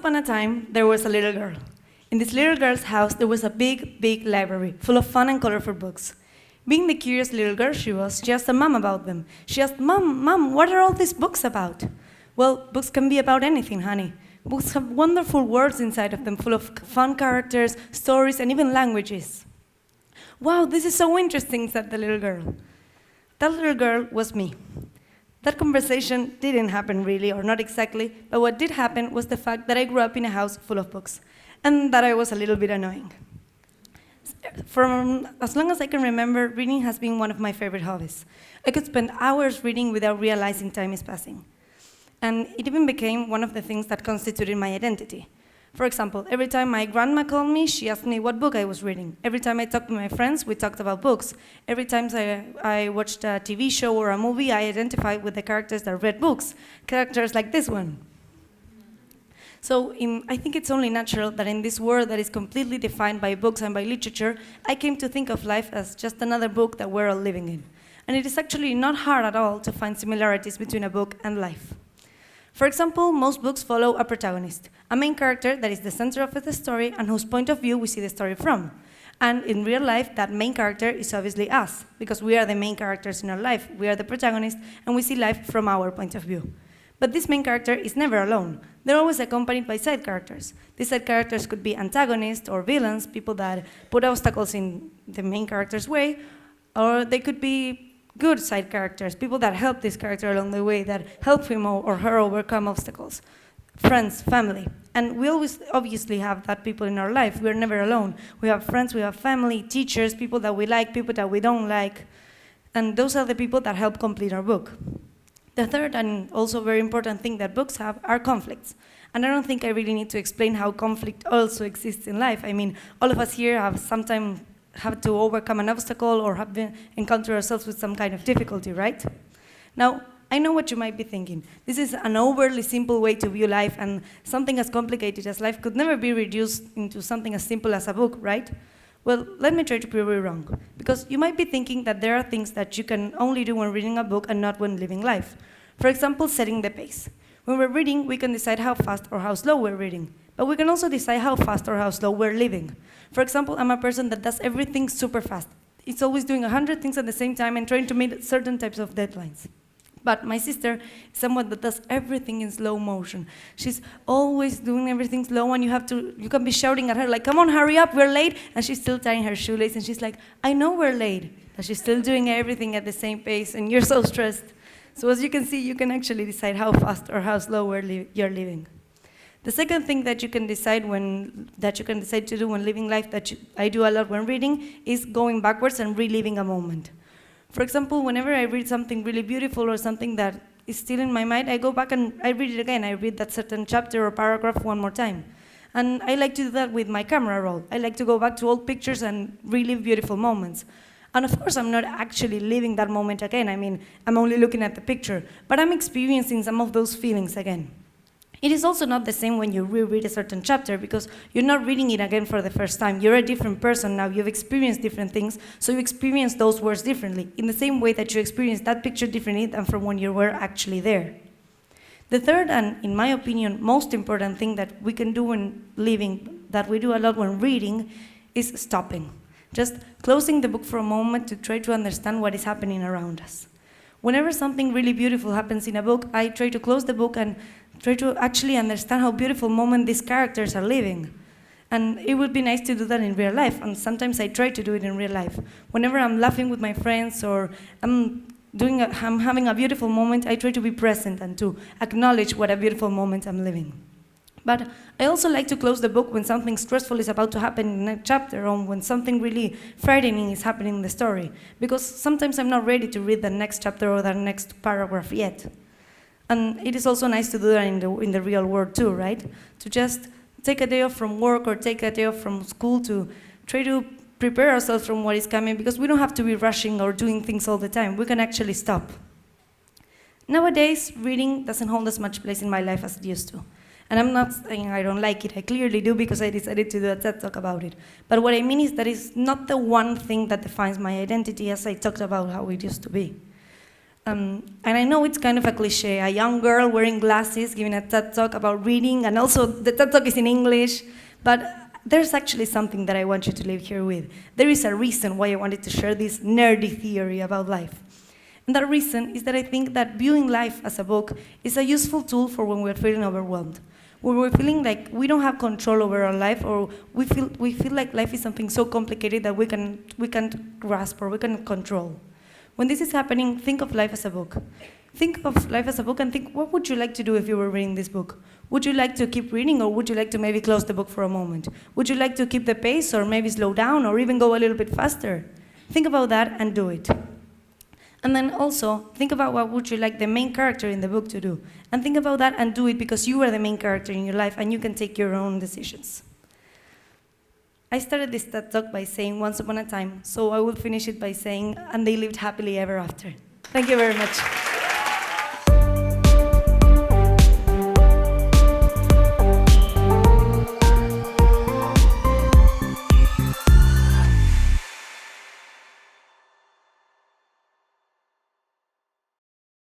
upon a time, there was a little girl. In this little girl's house, there was a big, big library full of fun and colorful books. Being the curious little girl she was, she asked her mom about them. She asked, Mom, what are all these books about? Well, books can be about anything, honey. Books have wonderful words inside of them, full of fun characters, stories, and even languages. Wow, this is so interesting, said the little girl. That little girl was me. That conversation didn't happen really, or not exactly, but what did happen was the fact that I grew up in a house full of books, and that I was a little bit annoying. From as long as I can remember, reading has been one of my favorite hobbies. I could spend hours reading without realizing time is passing. And it even became one of the things that constituted my identity. For example, every time my grandma called me, she asked me what book I was reading. Every time I talked with my friends, we talked about books. Every time I watched a TV show or a movie, I identified with the characters that read books, characters like this one. So I think it's only natural that in this world that is completely defined by books and by literature, I came to think of life as just another book that we're all living in. And it is actually not hard at all to find similarities between a book and life. For example, most books follow a protagonist, a main character that is the center of the story and whose point of view we see the story from. And in real life, that main character is obviously us, because we are the main characters in our life. We are the protagonist, and we see life from our point of view. But this main character is never alone. They're always accompanied by side characters. These side characters could be antagonists or villains, people that put obstacles in the main character's way, or they could be good side characters, people that help this character along the way, that help him or her overcome obstacles. Friends, family. And we always obviously have that people in our life. We're never alone. We have friends, we have family, teachers, people that we like, people that we don't like. And those are the people that help complete our book. The third and also very important thing that books have are conflicts. And I don't think I really need to explain how conflict also exists in life. I mean, all of us here have sometimes have to overcome an obstacle or have encountered ourselves with some kind of difficulty, right? Now, I know what you might be thinking. This is an overly simple way to view life, and something as complicated as life could never be reduced into something as simple as a book, right? Well, let me try to prove you wrong, because you might be thinking that there are things that you can only do when reading a book and not when living life. For example, setting the pace. When we're reading, we can decide how fast or how slow we're reading, but we can also decide how fast or how slow we're living. For example, I'm a person that does everything super fast. It's always doing 100 things at the same time and trying to meet certain types of deadlines. But my sister is someone that does everything in slow motion. She's always doing everything slow, and you can be shouting at her like, come on, hurry up, we're late. And she's still tying her shoelace, and she's like, I know we're late. But she's still doing everything at the same pace, and you're so stressed. So as you can see, you can actually decide how fast or how slow you're living. The second thing that you can decide to do when living life that I do a lot when reading is going backwards and reliving a moment. For example, whenever I read something really beautiful or something that is still in my mind, I go back and I read it again. I read that certain chapter or paragraph one more time. And I like to do that with my camera roll. I like to go back to old pictures and relive beautiful moments. And of course, I'm not actually living that moment again. I mean, I'm only looking at the picture, but I'm experiencing some of those feelings again. It is also not the same when you reread a certain chapter, because you're not reading it again for the first time. You're a different person now. You've experienced different things, so you experience those words differently, in the same way that you experience that picture differently than from when you were actually there. The third, and in my opinion, most important thing that we can do when living, that we do a lot when reading, is stopping. Just closing the book for a moment to try to understand what is happening around us. Whenever something really beautiful happens in a book, I try to close the book and try to actually understand how beautiful moment these characters are living. And it would be nice to do that in real life, and sometimes I try to do it in real life. Whenever I'm laughing with my friends or I'm having a beautiful moment, I try to be present and to acknowledge what a beautiful moment I'm living. But I also like to close the book when something stressful is about to happen in the next chapter, or when something really frightening is happening in the story, because sometimes I'm not ready to read the next chapter or the next paragraph yet. And it is also nice to do that in the real world too, right? To just take a day off from work or take a day off from school to try to prepare ourselves from what is coming, because we don't have to be rushing or doing things all the time. We can actually stop. Nowadays, reading doesn't hold as much place in my life as it used to. And I'm not saying I don't like it. I clearly do, because I decided to do a TED Talk about it. But what I mean is that it's not the one thing that defines my identity, as I talked about how it used to be. And I know it's kind of a cliche, a young girl wearing glasses giving a TED Talk about reading, and also the TED Talk is in English, but there's actually something that I want you to leave here with. There is a reason why I wanted to share this nerdy theory about life. And that reason is that I think that viewing life as a book is a useful tool for when we're feeling overwhelmed. When we're feeling like we don't have control over our life, or we feel like life is something so complicated that we can't grasp or we can't control. When this is happening, think of life as a book. Think of life as a book and think, what would you like to do if you were reading this book? Would you like to keep reading, or would you like to maybe close the book for a moment? Would you like to keep the pace, or maybe slow down, or even go a little bit faster? Think about that and do it. And then also, think about what would you like the main character in the book to do. And think about that and do it, because you are the main character in your life and you can take your own decisions. I started this TED Talk by saying once upon a time, so I will finish it by saying, and they lived happily ever after. Thank you very much.